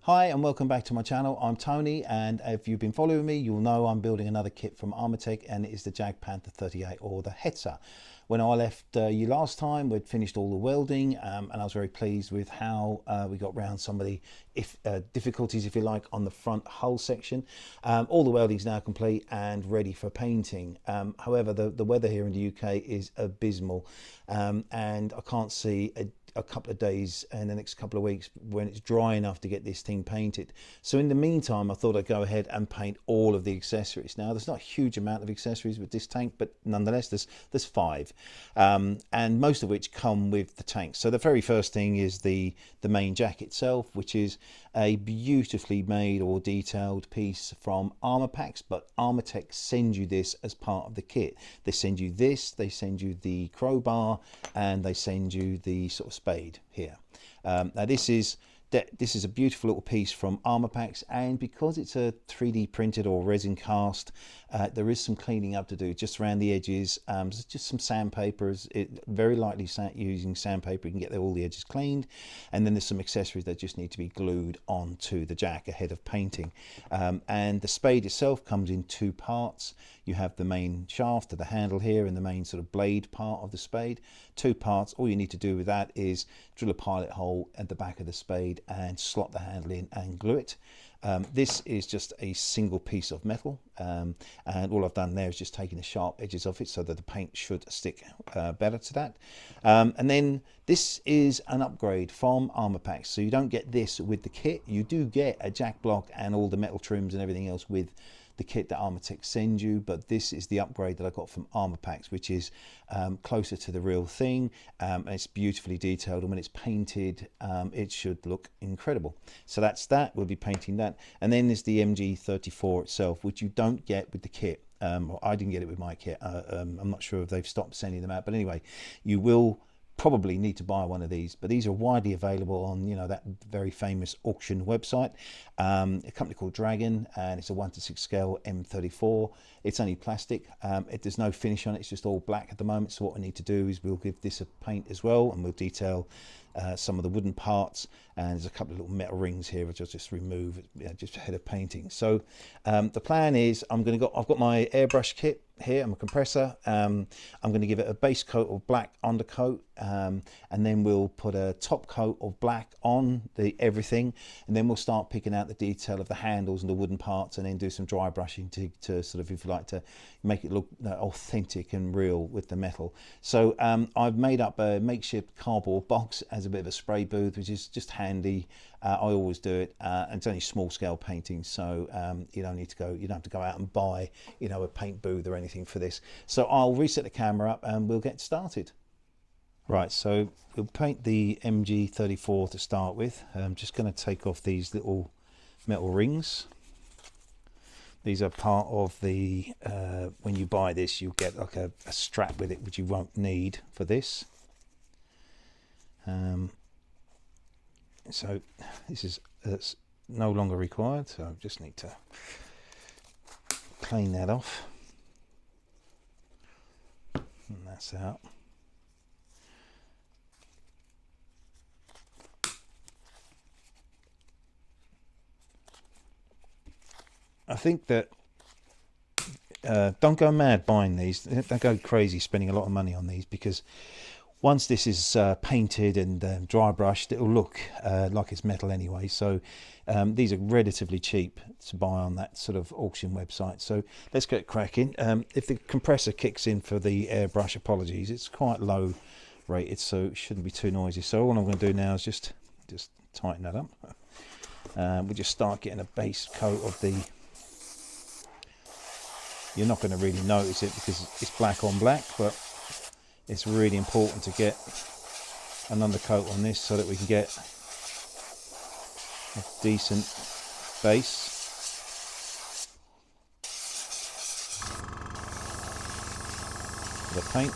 Hi and welcome back to my channel. I'm Tony, and if you've been following me, you'll know I'm building another kit from Armortek, and it is the Jagdpanzer 38 or the Hetzer. When I left you last time, we'd finished all the welding, and I was very pleased with how we got round some of the difficulties, if you like, on the front hull section. All the welding is now complete and ready for painting. However, the weather here in the UK is abysmal, and I can't see a couple of days and the next couple of weeks when it's dry enough to get this thing painted. So in the meantime, I thought I'd go ahead and paint all of the accessories. Now, there's not a huge amount of accessories with this tank, but nonetheless there's 5, and most of which come with the tank. So the very first thing is the main jack itself, which is a beautifully made or detailed piece from Armortek, but Armortek sends you this as part of the kit. They send you this, they send you the crowbar, and they send you the sort of spade here. Now this is a beautiful little piece from Armortek, and because it's a 3D printed or resin cast, there is some cleaning up to do just around the edges. Just some sandpaper. Very lightly using sandpaper, you can get all the edges cleaned, and then there's some accessories that just need to be glued onto the jack ahead of painting. And the spade itself comes in 2 parts. You have the main shaft of the handle here and the main sort of blade part of the spade. 2 parts. All you need to do with that is drill a pilot hole at the back of the spade and slot the handle in and glue it. This is just a single piece of metal, and all I've done there is just taking the sharp edges off it so that the paint should stick better to that. And then this is an upgrade from Armortek, so you don't get this with the kit. You do get a jack block and all the metal trims and everything else with the kit that Armortek sends you, but this is the upgrade that I got from Armortek, which is closer to the real thing, and it's beautifully detailed, and when it's painted it should look incredible. So that's that. We'll be painting that. And then there's the MG34 itself, which you don't get with the kit. I didn't get it with my kit. I'm not sure if they've stopped sending them out, but anyway, you will probably need to buy one of these, but these are widely available on, you know, that very famous auction website, a company called Dragon, and it's a 1:6 scale M34. It's only plastic. There's no finish on it, it's just all black at the moment. So what we need to do is we'll give this a paint as well, and we'll detail some of the wooden parts, and there's a couple of little metal rings here which I'll just remove, just ahead of painting. So the plan is I've got my airbrush kit here and my compressor. I'm going to give it a base coat of black undercoat, and then we'll put a top coat of black on everything, and then we'll start picking out the detail of the handles and the wooden parts, and then do some dry brushing to sort of, if you like, to make it look authentic and real with the metal. So I've made up a makeshift cardboard box as a bit of a spray booth, which is just handy. I always do it, and it's only small scale painting, so you don't have to go out and buy, you know, a paint booth or anything for this. So I'll reset the camera up and we'll get started. Right, so we'll paint the MG34 to start with. I'm just going to take off these little metal rings. These are part of the when you buy this, you get like a strap with it, which you won't need for this. So this is no longer required, so I just need to clean that off, and that's out. I think that don't go mad buying these. Don't go crazy spending a lot of money on these, because once this is painted and dry brushed, it will look like it's metal anyway. So these are relatively cheap to buy on that sort of auction website. So let's get cracking. If the compressor kicks in for the airbrush, apologies, it's quite low rated, so it shouldn't be too noisy. So all I'm going to do now is just tighten that up. We'll just start getting a base coat of the... You're not going to really notice it because it's black on black, but it's really important to get an undercoat on this so that we can get a decent base for the paint.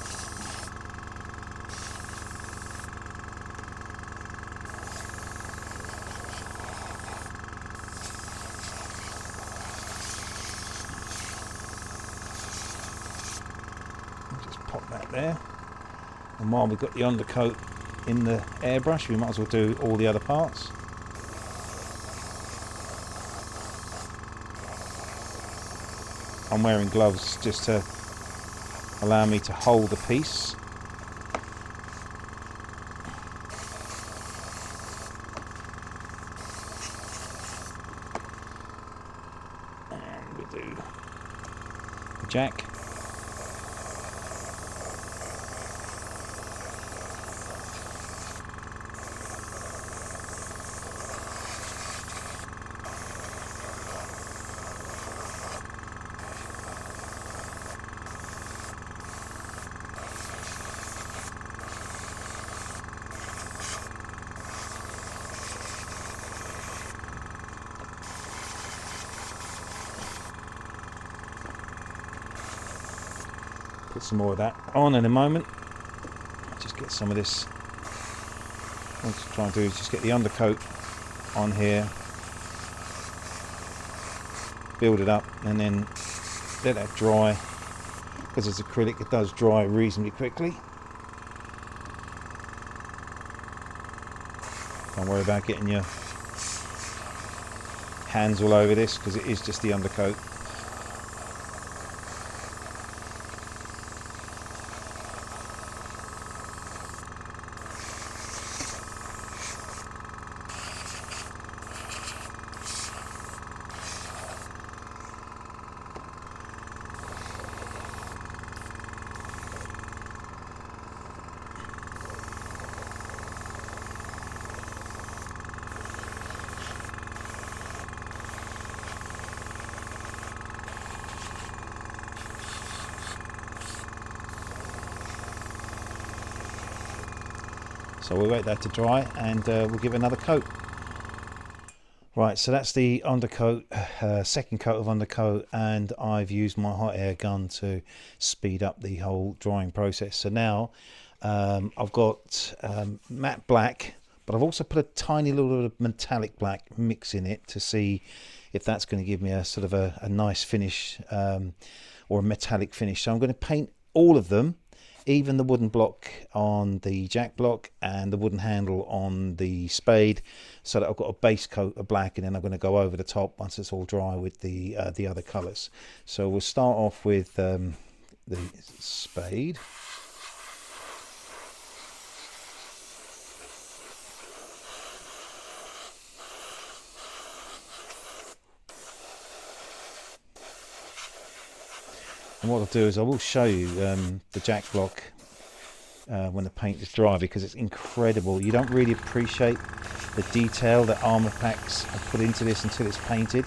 Just pop that there. And while we've got the undercoat in the airbrush, we might as well do all the other parts. I'm wearing gloves just to allow me to hold the piece. And we do the jack. Put some more of that on in a moment. Just get some of this. What I'm trying to do is just get the undercoat on here, build it up, and then let that dry. Because it's acrylic, it does dry reasonably quickly. Don't worry about getting your hands all over this, because it is just the undercoat. So we'll wait that to dry, and we'll give it another coat. Right, so that's the undercoat, second coat of undercoat, and I've used my hot air gun to speed up the whole drying process. So now I've got matte black, but I've also put a tiny little bit of metallic black mix in it to see if that's going to give me a sort of a nice finish, or a metallic finish. So I'm going to paint all of them, even the wooden block on the jack block and the wooden handle on the spade, so that I've got a base coat of black, and then I'm going to go over the top once it's all dry with the other colours. So we'll start off with the spade. And what I'll do is I will show you the jack block when the paint is dry, because it's incredible. You don't really appreciate the detail that Armortek have put into this until it's painted,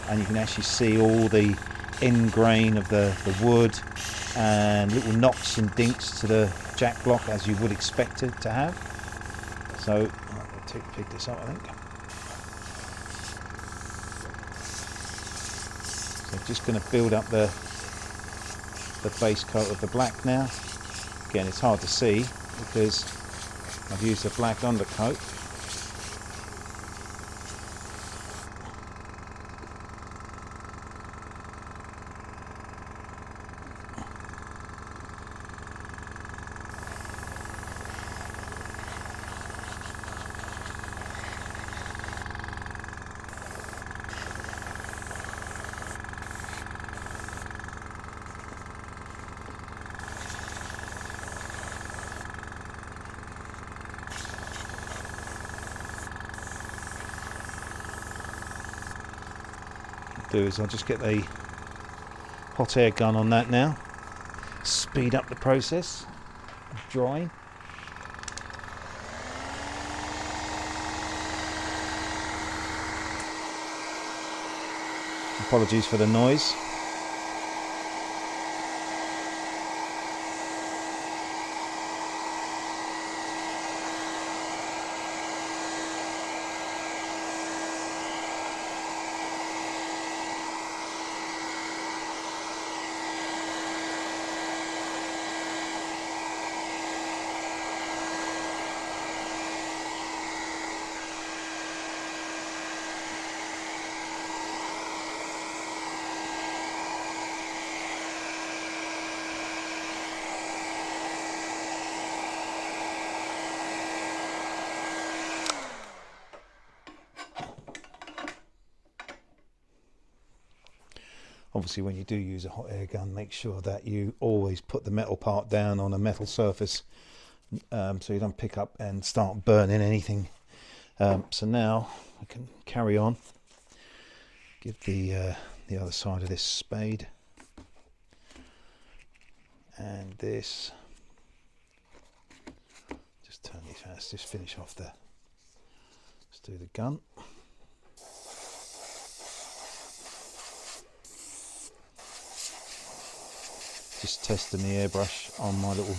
and you can actually see all the end grain of the wood and little knocks and dinks to the jack block, as you would expect it to have. So I'll pick this up, I think. So I'm just going to build up the base coat of the black now. Again, it's hard to see because I've used a black undercoat. Do is I'll just get the hot air gun on that now, speed up the process of drying. Apologies for the noise. Obviously when you do use a hot air gun, make sure that you always put the metal part down on a metal surface, so you don't pick up and start burning anything. So now I can carry on, give the other side of this spade, and this, just turn these fast, just finish off let's do the gun. Just testing the airbrush on my little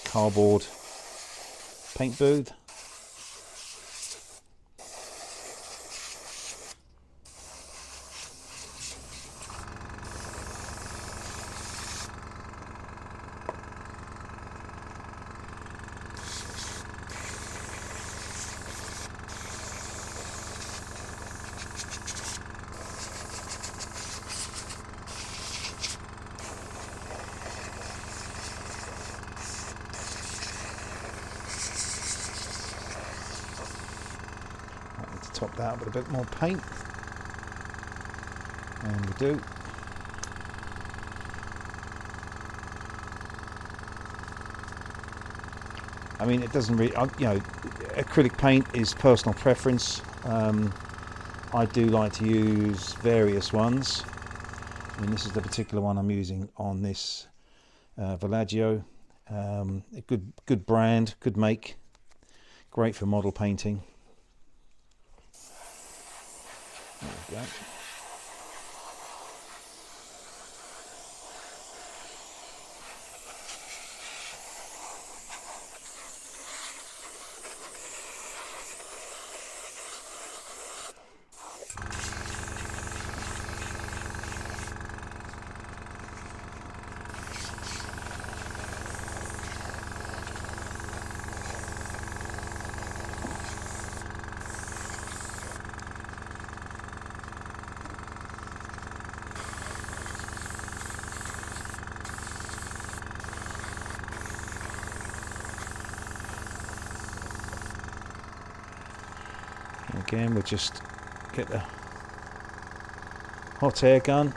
cardboard paint booth. Top that up with a bit more paint, and we do. I mean, it doesn't really, you know, acrylic paint is personal preference. I do like to use various ones. I mean, this is the particular one I'm using on this Villaggio. A good brand, good make, great for model painting. There we go. Again, we'll just get the hot air gun.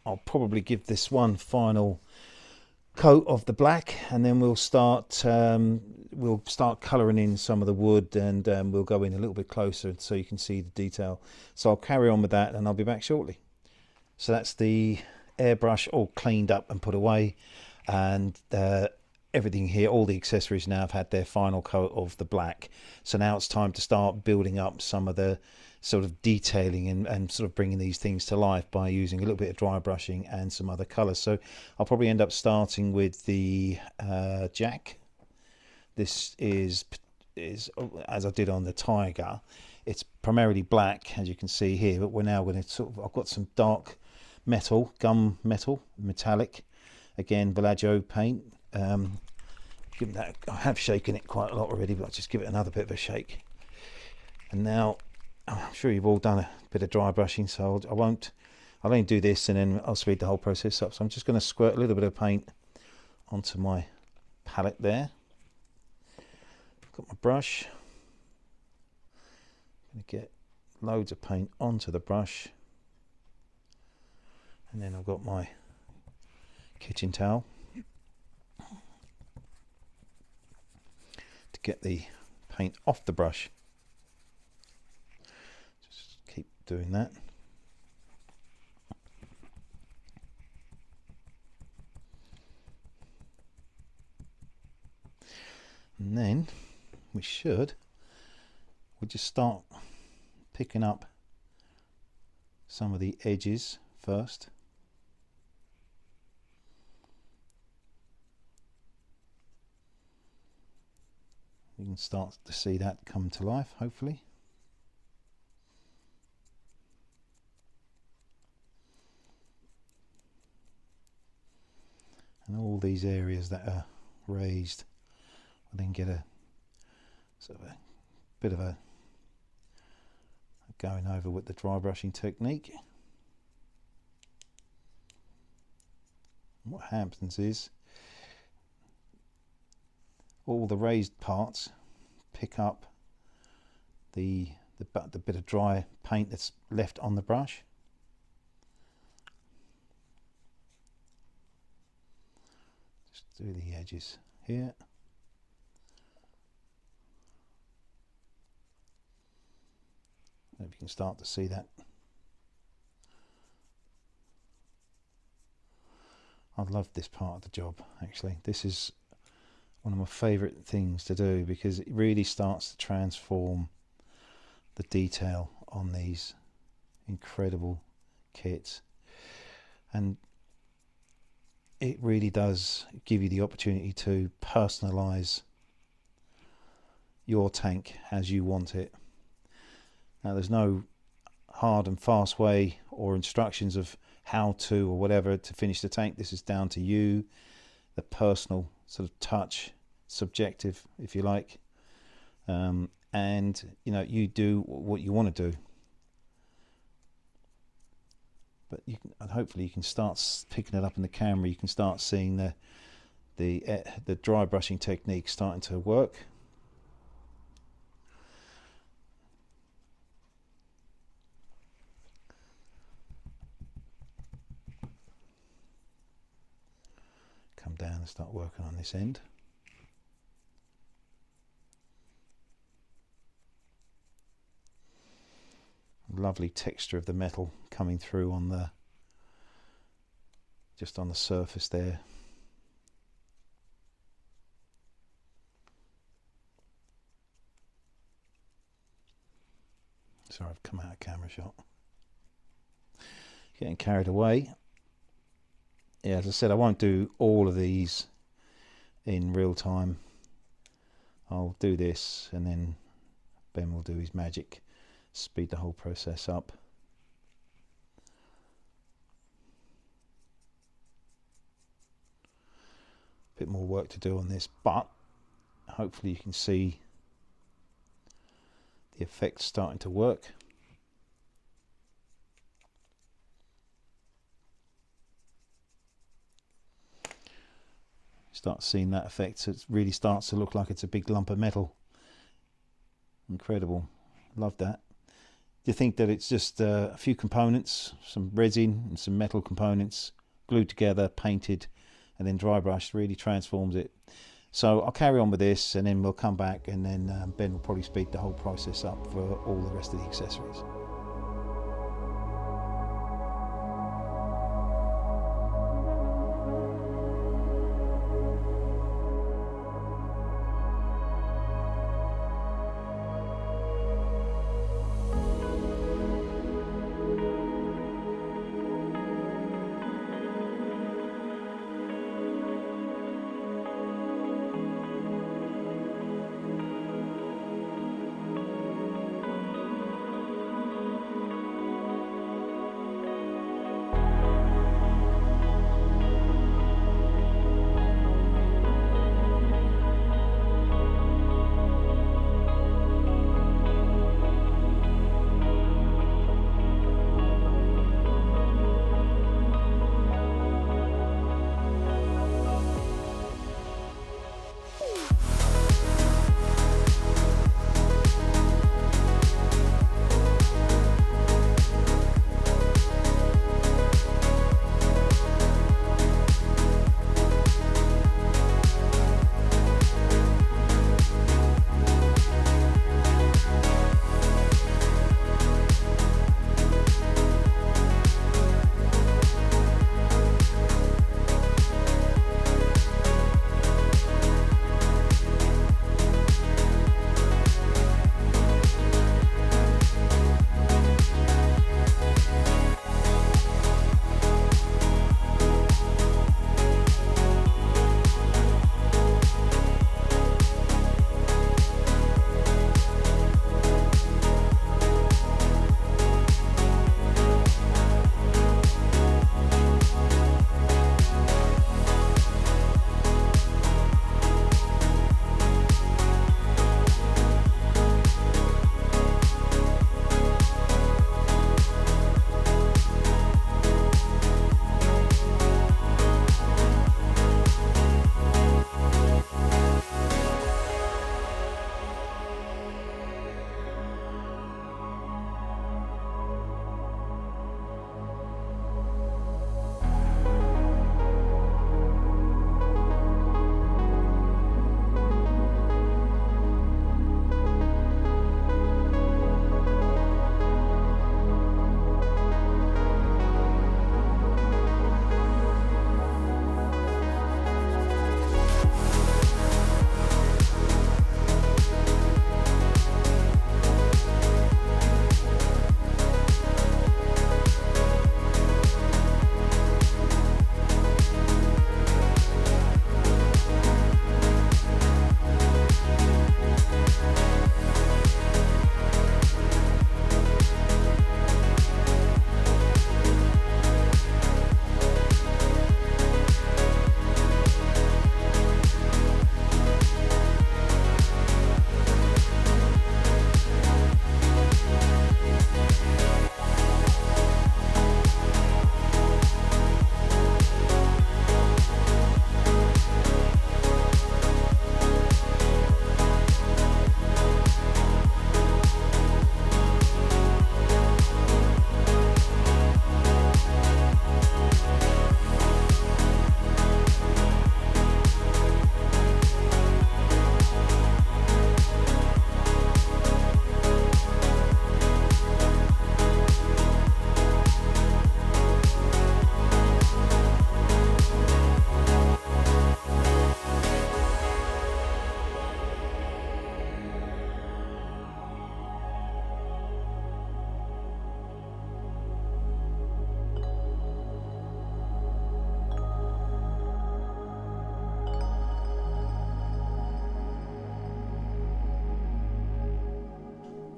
I'll probably give this one final coat of the black, and then we'll start colouring in some of the wood, and we'll go in a little bit closer so you can see the detail. So I'll carry on with that and I'll be back shortly. So that's the airbrush all cleaned up and put away, and everything here, all the accessories now have had their final coat of the black. So now it's time to start building up some of the sort of detailing and sort of bringing these things to life by using a little bit of dry brushing and some other colours. So I'll probably end up starting with the jack. This is as I did on the Tiger, it's primarily black, as you can see here, but we're now going to sort of, I've got some dark metal, gum metal, metallic, again Villaggio paint. Give that, I have shaken it quite a lot already, but I'll just give it another bit of a shake. And now I'm sure you've all done a bit of dry brushing, so I'll only do this and then I'll speed the whole process up. So I'm just going to squirt a little bit of paint onto my palette there. Got my brush. I'm going to get loads of paint onto the brush, and then I've got my kitchen towel to get the paint off the brush. Just keep doing that. And then we'll just start picking up some of the edges first. You can start to see that come to life, hopefully. and all these areas that are raised, I then get a sort of a bit of a going over with the dry brushing technique. And what happens is all the raised parts pick up the bit of dry paint that's left on the brush. Just do the edges here. If you can start to see that. I love this part of the job, actually. This is one of my favourite things to do because it really starts to transform the detail on these incredible kits, and it really does give you the opportunity to personalise your tank as you want it. Now, there's no hard and fast way or instructions of how to or whatever to finish the tank. This is down to you, the personal sort of touch, subjective if you like, and you know, you do what you want to do. But you can, and hopefully you can start picking it up in the camera. You can start seeing the dry brushing technique starting to work. Come down and start working on this end. Lovely texture of the metal coming through on the just on the surface there. Sorry, I've come out of camera shot. Getting carried away. Yeah, as I said, I won't do all of these in real time. I'll do this and then Ben will do his magic, speed the whole process up. Bit more work to do on this, but hopefully you can see the effects starting to work. Start seeing that effect, so it really starts to look like it's a big lump of metal. Incredible, love that. Do you think that it's just a few components, some resin and some metal components glued together, painted, and then dry brushed? Really transforms it. So I'll carry on with this, and then we'll come back, and then Ben will probably speed the whole process up for all the rest of the accessories.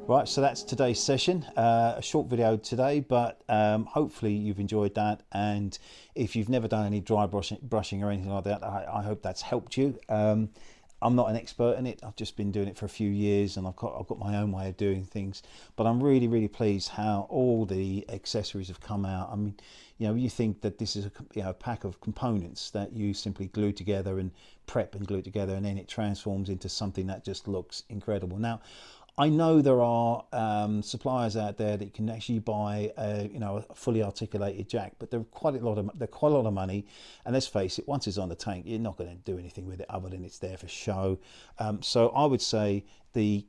Right, so that's today's session. A short video today, but hopefully you've enjoyed that. And if you've never done any dry brushing or anything like that, I hope that's helped you. I'm not an expert in it. I've just been doing it for a few years, and I've got my own way of doing things. But I'm really, really pleased how all the accessories have come out. I mean, you think that this is a pack of components that you simply glue together and prep and glue together, and then it transforms into something that just looks incredible. Now, I know there are suppliers out there that you can actually buy a fully articulated jack, but they're quite a lot of money. And let's face it, once it's on the tank, you're not going to do anything with it other than it's there for show. So I would say the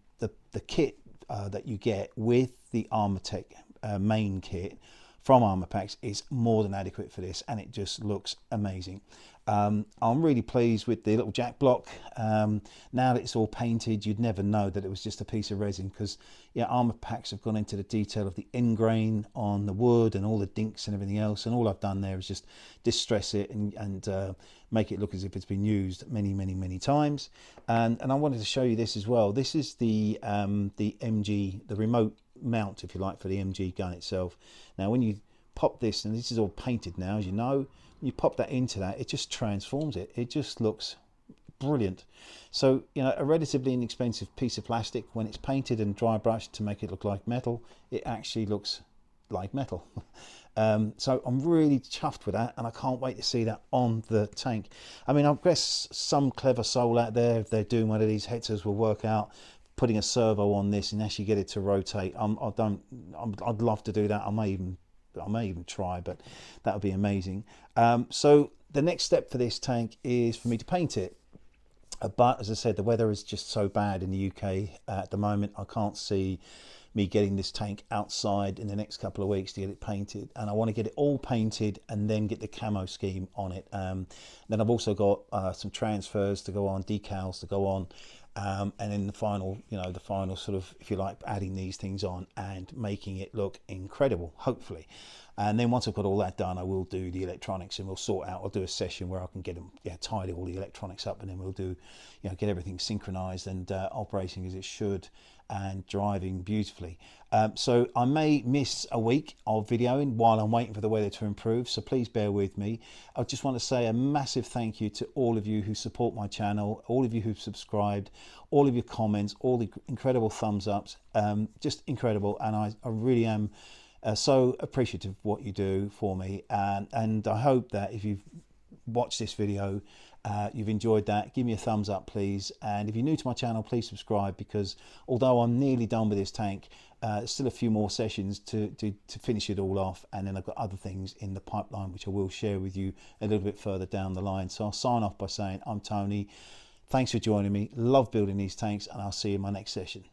kit that you get with the Armortek main kit from Armorpacks is more than adequate for this, and it just looks amazing. I'm really pleased with the little jack block. Now that it's all painted, you'd never know that it was just a piece of resin, because Armorpacks have gone into the detail of the end grain on the wood and all the dinks and everything else, and all I've done there is just distress it and make it look as if it's been used many times. And I wanted to show you this as well. This is the MG, the remote mount, if you like, for the MG gun itself. Now when you pop this, and this is all painted now, as you know, you pop that into that, it just transforms it. It just looks brilliant. So a relatively inexpensive piece of plastic, when it's painted and dry brushed to make it look like metal, it actually looks like metal. So I'm really chuffed with that, and I can't wait to see that on the tank. I mean, I guess some clever soul out there, if they're doing one of these Hetzers, will work out putting a servo on this and actually get it to rotate. I'd love to do that. I may even try, but that would be amazing. So the next step for this tank is for me to paint it. But as I said, the weather is just so bad in the UK at the moment. I can't see me getting this tank outside in the next couple of weeks to get it painted, and I want to get it all painted and then get the camo scheme on it. Then I've also got some transfers to go on, decals to go on, and then the final sort of, if you like, adding these things on and making it look incredible, hopefully. And then once I've got all that done, I will do the electronics, and we'll sort out, I'll do a session where I can get them, tidy all the electronics up, and then we'll do, get everything synchronized and operating as it should and driving beautifully. So I may miss a week of videoing while I'm waiting for the weather to improve, so please bear with me. I just want to say a massive thank you to all of you who support my channel, all of you who've subscribed, all of your comments, all the incredible thumbs ups, just incredible. And I really am so appreciative of what you do for me, and I hope that if you've watched this video, you've enjoyed that. Give me a thumbs up, please. And if you're new to my channel, please subscribe, because although I'm nearly done with this tank, there's still a few more sessions to finish it all off, and then I've got other things in the pipeline which I will share with you a little bit further down the line. So I'll sign off by saying I'm Tony. Thanks for joining me. Love building these tanks, and I'll see you in my next session.